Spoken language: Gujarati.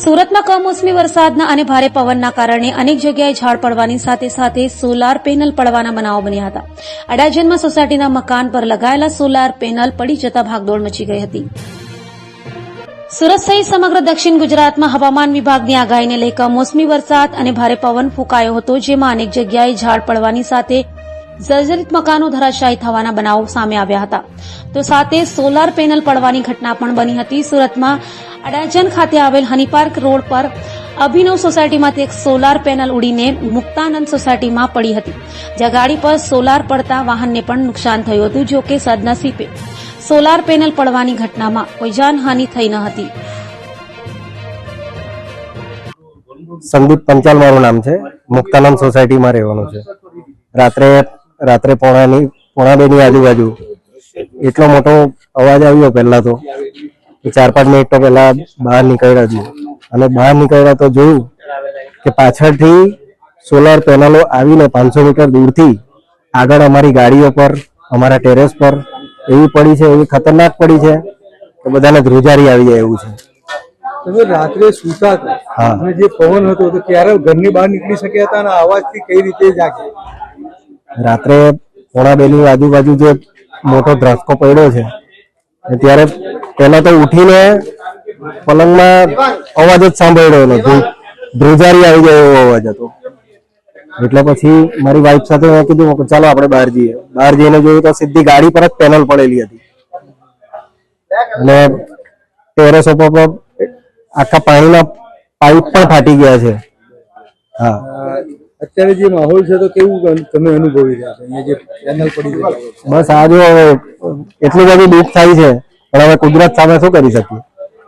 સુરતમાં કમોસમી વરસાદના અને ભારે પવનના કારણે અનેક જગ્યાએ ઝાડ પડવાની સાથે સાથે સોલાર પેનલ પડવાના બનાવો બન્યા હતા. અડાજણમાં સોસાયટીના મકાન પર લગાયેલા સોલાર પેનલ પડી જતા ભાગદોડ મચી ગઈ હતી. સુરત સહિત સમગ્ર દક્ષિણ ગુજરાતમાં હવામાન વિભાગની આગાહીને લઈ કમોસમી વરસાદ અને ભારે પવન ફૂંકાયો હતો, જેમાં અનેક જગ્યાએ ઝાડ પડવાની સાથે જર્જરિત મકાનો ધરાશાયી થવાના બનાવો સામે આવ્યા હતા. તો સાથે સોલાર પેનલ પડવાની ઘટના પણ બની હતી. સુરતમાં અડાજણ ખાતે આવેલ હનીપાર્ક રોડ પર અભિનવ સોસાયટીમાંથી એક સોલાર પેનલ ઉડીને મુક્તાનંદ સોસાયટીમાં પડી હતી, જ્યાં ગાડી પર સોલાર પડતા વાહનને પણ નુકસાન થયું હતું. જો કે સદનસીબે સોલાર પેનલ પડવાની ઘટનામાં કોઈ જાનહાનિ થઈ ન હતી. સંદીપ પંચાલ મારું નામ છે. મુક્તાનંદ સોસાયટીમાં રહેવાનું છે. રાત્રે પોણા 2 ની આજુબાજુ એટલો મોટો અવાજ આવ્યો. પહેલા તો 4-5 મિનિટ તો પહેલા બહાર નીકળ્યા હતી, અને બહાર નીકળ્યા તો જોયું કે પાછળથી સોલાર પેનલો આવીને 500 મીટર દૂરથી આગળ અમારી ગાડીઓ પર, અમારા ટેરેસ પર એવી પડી છે, એવી ખતરનાક પડી છે કે બધાને ધ્રુજારી આવી જાય એવું છે. તમે રાત્રે સૂતા હતા અને જે પવન હતો તો ક્યારે ઘરની બહાર નીકળી શક્યા હતા અને અવાજથી કઈ રીતે જાગે? રાત્રે પોણા 2 ની આજુબાજુ જે મોટો ધ્રાસકો પડ્યો છે ત્યારે પહેલા તો ઉઠીને પલંગમાં અવાજ જ સાંભળ્યો નથી, ધ્રુજારી આવી જાય એવો અવાજ હતો. એટલે પછી મારી વાઈફ સાથે મેં કીધું ચાલો આપણે બહાર જઈએ. બહાર જઈને જોયું તો સીધી ગાડી પર જ પેનલ પડેલી હતી, અને ટેરેસ ઉપર આખા પાણીના પાઇપ પણ ફાટી ગયા છે. હા, અત્યારે જે માહોલ છે તો કેવું તમે અનુભવી રહ્યા છો? અહીંયા જે પેનલ પડી છે, બસ આ જો હવે એટલું બધું દુઃખ થાય છે, પણ હવે કુદરત સામે શું કરી શકીએ.